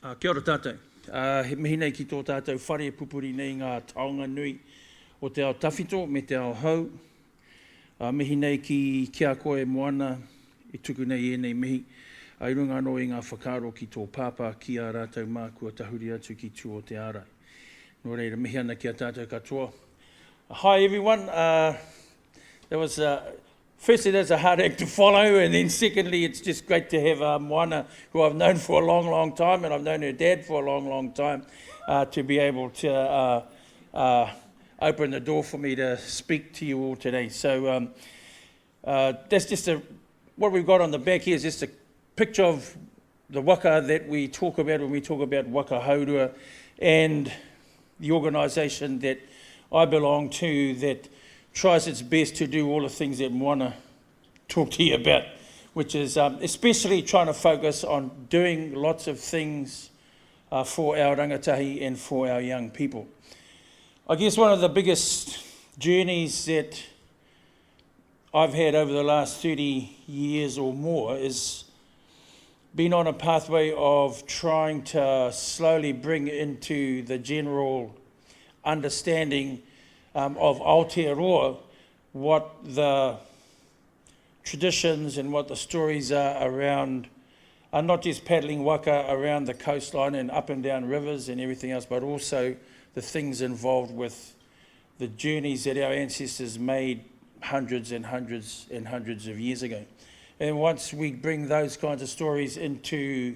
Kia ora tātou. He mihi nei ki tō tātou whare pupuri nei ngā taonga nui o te ao tawhito me te ao hau. Mihi nei ki kia koe moana e tuku nei e nei mihi. I runga anō i ngā whakaro ki tō pāpā ki a rātou mā kua tahuri atu ki tū o te ārai. Nō reira mihi ana ki a tātou katoa. Hi everyone. Firstly, that's a hard act to follow, and then secondly, it's just great to have Moana, who I've known for a long, long time, and I've known her dad for a long, long time, to be able to open the door for me to speak to you all today. So that's just what we've got on the back here is just a picture of the waka that we talk about when we talk about waka Haurua, and the organisation that I belong to that tries its best to do all the things that Moana talked to you about, which is especially trying to focus on doing lots of things for our rangatahi and for our young people. I guess one of the biggest journeys that I've had over the last 30 years or more is been on a pathway of trying to slowly bring into the general understanding of Aotearoa what the traditions and what the stories are around, not just paddling waka around the coastline and up and down rivers and everything else, but also the things involved with the journeys that our ancestors made hundreds and hundreds and hundreds of years ago. And once we bring those kinds of stories into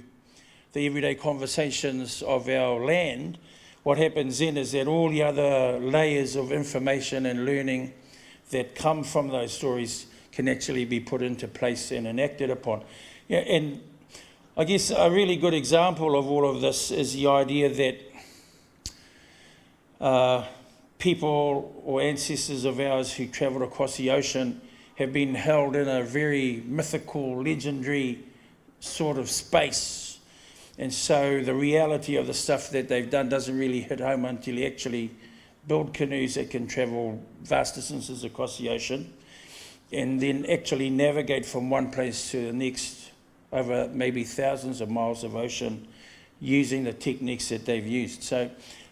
the everyday conversations of our land, what happens then is that all the other layers of information and learning that come from those stories can actually be put into place and enacted upon. Yeah, and I guess a really good example of all of this is the idea that people or ancestors of ours who travelled across the ocean have been held in a very mythical, legendary sort of space. And so the reality of the stuff that they've done doesn't really hit home until you actually build canoes that can travel vast distances across the ocean and then actually navigate from one place to the next over maybe thousands of miles of ocean using the techniques that they've used. So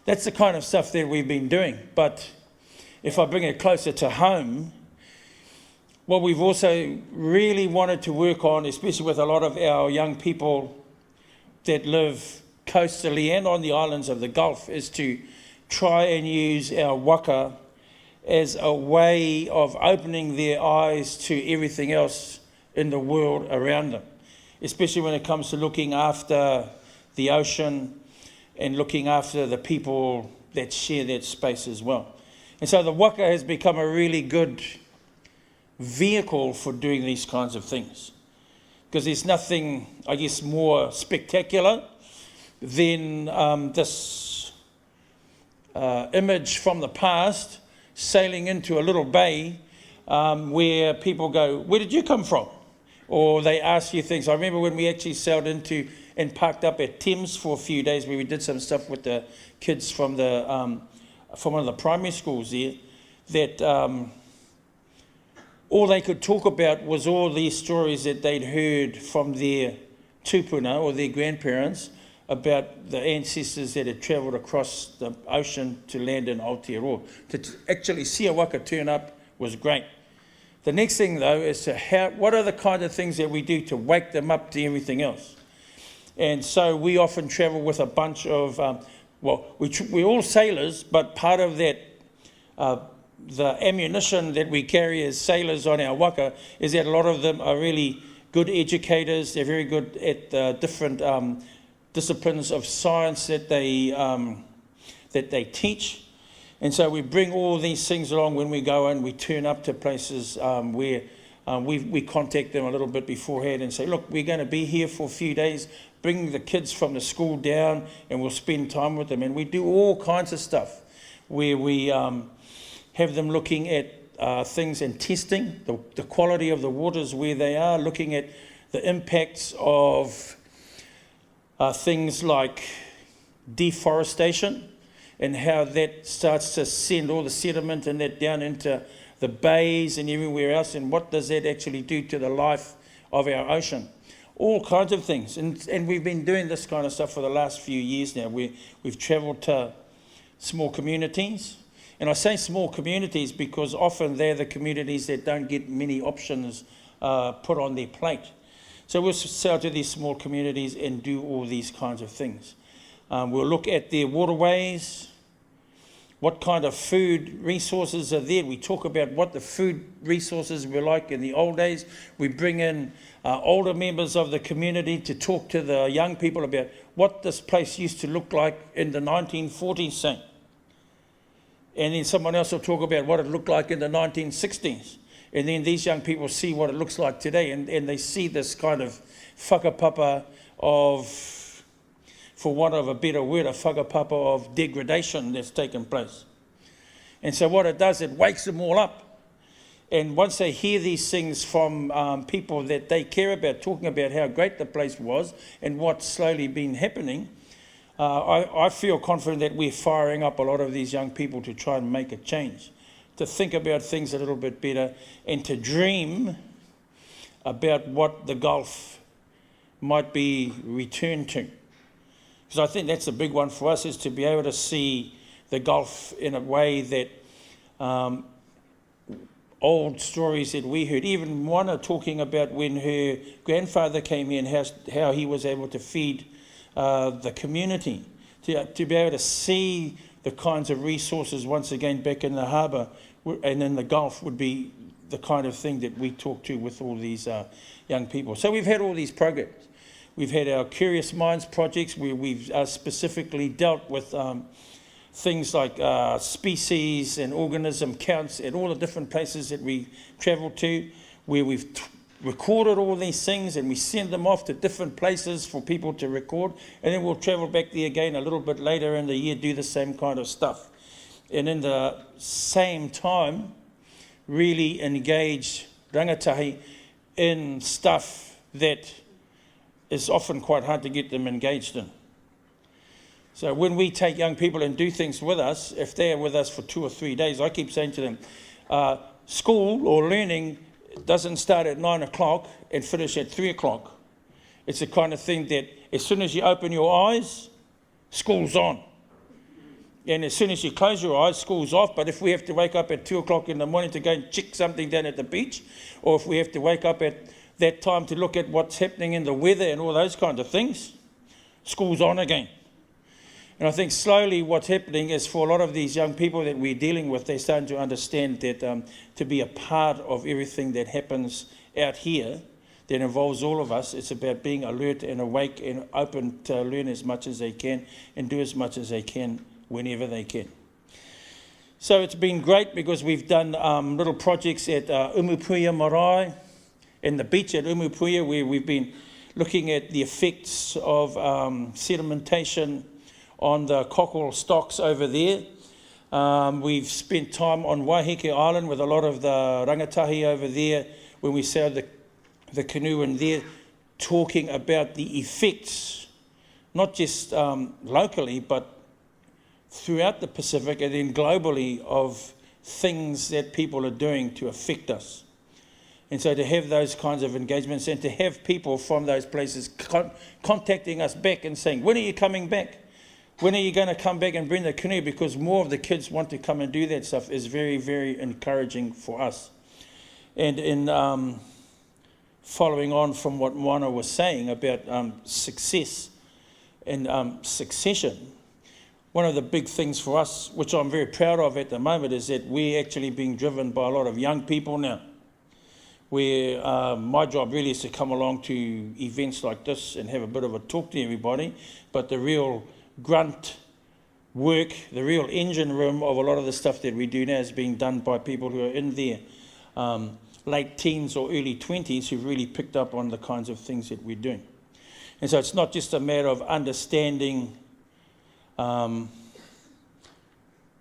that's the kind of stuff that we've been doing. But if I bring it closer to home, what we've also really wanted to work on, especially with a lot of our young people that live coastally and on the islands of the Gulf, is to try and use our waka as a way of opening their eyes to everything else in the world around them, especially when it comes to looking after the ocean and looking after the people that share that space as well. And so the waka has become a really good vehicle for doing these kinds of things, because there's nothing, I guess, more spectacular than this image from the past sailing into a little bay where people go, "Where did you come from?" Or they ask you things. I remember when we actually sailed into and parked up at Thames for a few days where we did some stuff with the kids from one of the primary schools there, that all they could talk about was all these stories that they'd heard from their tupuna or their grandparents about the ancestors that had travelled across the ocean to land in Aotearoa. To actually see a waka turn up was great. The next thing, though, is what are the kind of things that we do to wake them up to everything else? And so we often travel with a bunch of, we're all sailors, but part of that, the ammunition that we carry as sailors on our waka is that a lot of them are really good educators. They're very good at the different disciplines of science that they teach. And so we bring all these things along when we go and we turn up to places where we contact them a little bit beforehand and say, look, we're going to be here for a few days. Bring the kids from the school down and we'll spend time with them. And we do all kinds of stuff where we have them looking at things and testing the quality of the waters where they are, looking at the impacts of things like deforestation and how that starts to send all the sediment and that down into the bays and everywhere else, and what does that actually do to the life of our ocean. all kinds of things. And we've been doing this kind of stuff for the last few years now. We've travelled to small communities. And I say small communities because often they're the communities that don't get many options put on their plate. So we'll sail to these small communities and do all these kinds of things. We'll look at their waterways, what kind of food resources are there. We talk about what the food resources were like in the old days. We bring in older members of the community to talk to the young people about what this place used to look like in the 1940s, say. And then someone else will talk about what it looked like in the 1960s. And then these young people see what it looks like today, and they see this kind of whakapapa of, for want of a better word, a whakapapa of degradation that's taken place. And so what it does, it wakes them all up. And once they hear these things from people that they care about, talking about how great the place was and what's slowly been happening, I feel confident that we're firing up a lot of these young people to try and make a change, to think about things a little bit better, and to dream about what the Gulf might be returned to. Because I think that's a big one for us, is to be able to see the Gulf in a way that old stories that we heard, even Moana talking about when her grandfather came here and how he was able to feed the community, to be able to see the kinds of resources once again back in the harbour and in the Gulf would be the kind of thing that we talk to with all these young people. So we've had all these programs. We've had our Curious Minds projects where we've specifically dealt with things like species and organism counts at all the different places that we travel to, where we've recorded all these things and we send them off to different places for people to record, and then we'll travel back there again a little bit later in the year, do the same kind of stuff. And in the same time, really engage rangatahi in stuff that is often quite hard to get them engaged in. So when we take young people and do things with us, if they're with us for 2 or 3 days, I keep saying to them, school or learning doesn't start at 9 o'clock and finish at 3 o'clock. It's the kind of thing that as soon as you open your eyes, school's on. And as soon as you close your eyes, school's off. But if we have to wake up at 2 o'clock in the morning to go and check something down at the beach, or if we have to wake up at that time to look at what's happening in the weather and all those kinds of things, school's on again. And I think slowly what's happening is for a lot of these young people that we're dealing with, they're starting to understand that to be a part of everything that happens out here that involves all of us, it's about being alert and awake and open to learn as much as they can and do as much as they can whenever they can. So it's been great because we've done little projects at Umupuia Marae and the beach at Umupuia, where we've been looking at the effects of sedimentation on the cockle stocks over there. We've spent time on Waiheke Island with a lot of the rangatahi over there when we sailed the canoe in there, talking about the effects, not just locally, but throughout the Pacific and then globally, of things that people are doing to affect us. And so to have those kinds of engagements and to have people from those places contacting us back and saying, when are you coming back? When are you going to come back and bring the canoe? Because more of the kids want to come and do that stuff is very, very encouraging for us. And in following on from what Moana was saying about success and succession, one of the big things for us, which I'm very proud of at the moment, is that we're actually being driven by a lot of young people now, where my job really is to come along to events like this and have a bit of a talk to everybody, but the real grunt work, the real engine room of a lot of the stuff that we do now is being done by people who are in their late teens or early 20s who've really picked up on the kinds of things that we're doing. And so it's not just a matter of understanding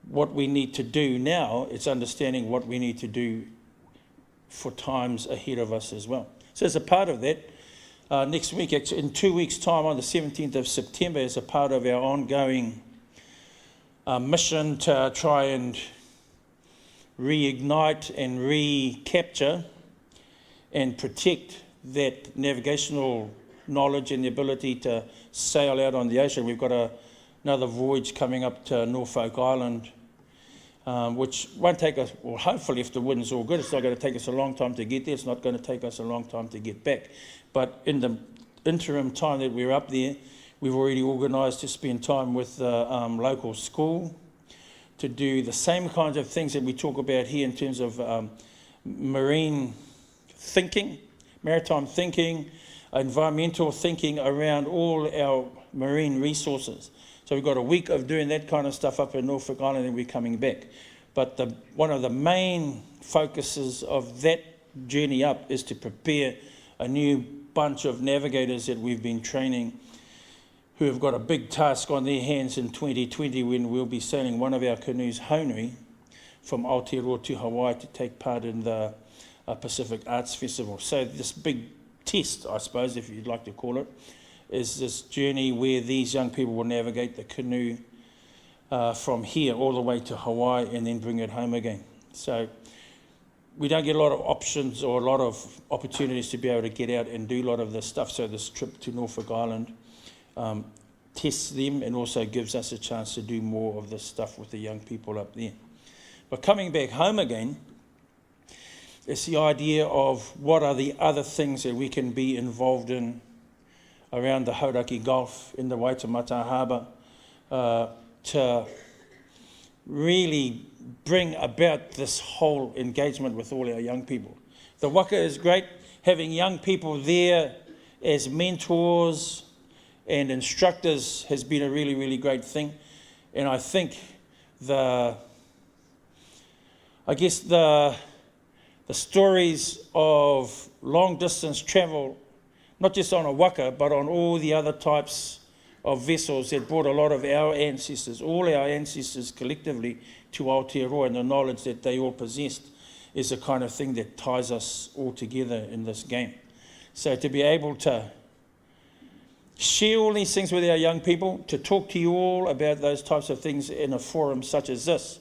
what we need to do now, it's understanding what we need to do for times ahead of us as well. So as a part of that, next week, actually, in 2 weeks' time, on the 17th of September, as a part of our ongoing mission to try and reignite and recapture and protect that navigational knowledge and the ability to sail out on the ocean. We've got another voyage coming up to Norfolk Island, which won't take us, well, hopefully if the wind's all good, it's not going to take us a long time to get there. It's not going to take us a long time to get back. But in the interim time that we're up there, we've already organised to spend time with the local school to do the same kinds of things that we talk about here in terms of marine thinking, maritime thinking, environmental thinking around all our marine resources. So we've got a week of doing that kind of stuff up in Norfolk Island and we're coming back. But one of the main focuses of that journey up is to prepare a new bunch of navigators that we've been training who have got a big task on their hands in 2020 when we'll be sailing one of our canoes, Tainui, from Aotearoa to Hawaii to take part in the Pacific Arts Festival. So this big test, I suppose, if you'd like to call it, is this journey where these young people will navigate the canoe from here all the way to Hawaii and then bring it home again. So we don't get a lot of options or a lot of opportunities to be able to get out and do a lot of this stuff. So this trip to Norfolk Island tests them and also gives us a chance to do more of this stuff with the young people up there. But coming back home again, it's the idea of what are the other things that we can be involved in around the Hauraki Gulf, in the Waitemata Harbour, to really bring about this whole engagement with all our young people. The waka is great. Having young people there as mentors and instructors has been a really, really great thing. And I think the stories of long distance travel, not just on a waka, but on all the other types of vessels that brought a lot of our ancestors, all our ancestors collectively, to Aotearoa, and the knowledge that they all possessed is the kind of thing that ties us all together in this game. So to be able to share all these things with our young people, to talk to you all about those types of things in a forum such as this,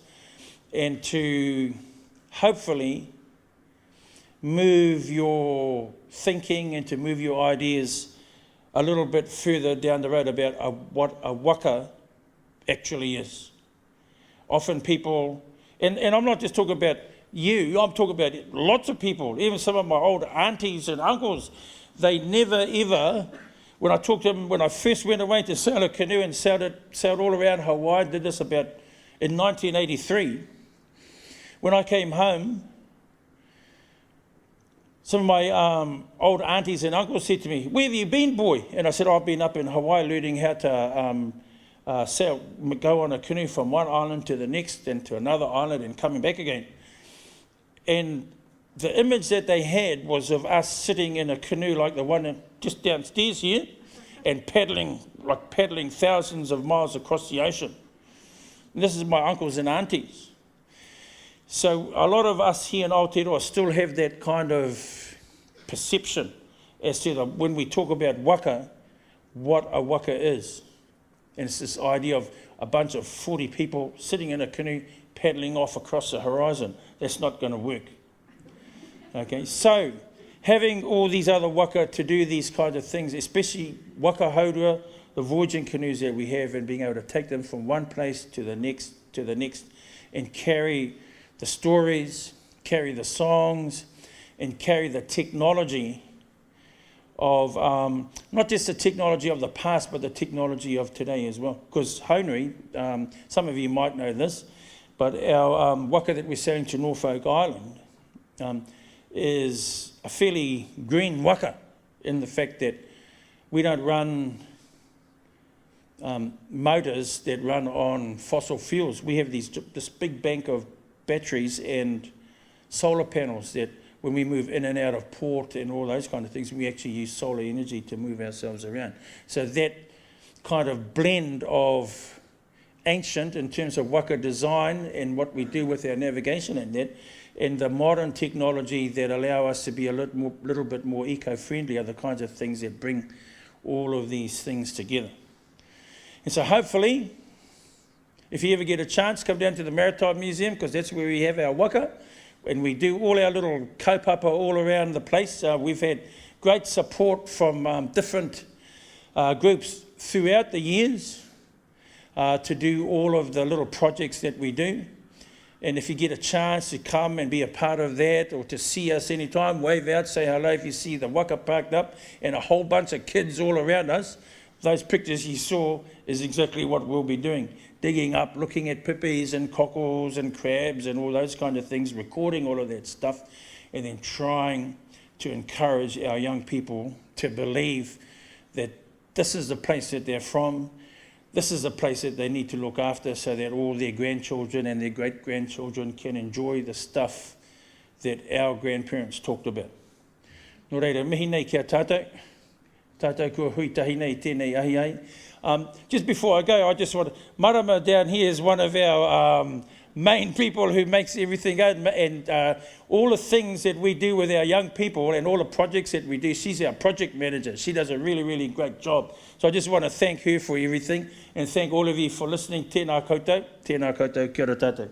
and to hopefully move your thinking and to move your ideas a little bit further down the road about what a waka actually is. Often people, and I'm not just talking about you, I'm talking about lots of people, even some of my old aunties and uncles, they never ever, when I talked to them, when I first went away to sail a canoe and sailed all around Hawaii, did this about in 1983, when I came home, some of my old aunties and uncles said to me, "Where have you been, boy?" And I said, "I've been up in Hawaii learning how to sail, go on a canoe from one island to the next and to another island and coming back again." And the image that they had was of us sitting in a canoe like the one just downstairs here and paddling thousands of miles across the ocean. And this is my uncles and aunties. So a lot of us here in Aotearoa still have that kind of perception as to when we talk about waka, what a waka is. And it's this idea of a bunch of 40 people sitting in a canoe paddling off across the horizon. That's not going to work. Okay, so having all these other waka to do these kinds of things, especially waka haurua, the voyaging canoes that we have, and being able to take them from one place to the next, and carry the stories, carry the songs, and carry the technology of, not just the technology of the past, but the technology of today as well. Because Tainui, some of you might know this, but our waka that we're sailing to Norfolk Island is a fairly green waka in the fact that we don't run motors that run on fossil fuels. We have this big bank of batteries and solar panels that when we move in and out of port and all those kind of things, we actually use solar energy to move ourselves around. So that kind of blend of ancient in terms of waka design and what we do with our navigation and that, and the modern technology that allow us to be a little bit more eco-friendly are the kinds of things that bring all of these things together. And so hopefully, if you ever get a chance, come down to the Maritime Museum, because that's where we have our waka, and we do all our little kaupapa all around the place. We've had great support from different groups throughout the years to do all of the little projects that we do. And if you get a chance to come and be a part of that, or to see us anytime, wave out, say hello if you see the waka parked up and a whole bunch of kids all around us. Those pictures you saw is exactly what we'll be doing. Digging up, looking at pippies and cockles and crabs and all those kind of things, recording all of that stuff, and then trying to encourage our young people to believe that this is the place that they're from. This is a place that they need to look after so that all their grandchildren and their great-grandchildren can enjoy the stuff that our grandparents talked about. Nō reira, mihi nei kia tātou. Tātou kua hui tahi nei tēnei ahi ai. Just before I go, I just want to... Marama down here is one of our main people who makes everything out, and all the things that we do with our young people and all the projects that we do, she's our project manager. She does a really, really great job. So I just want to thank her for everything, and thank all of you for listening. Tēnā koutou, kia ora tātou.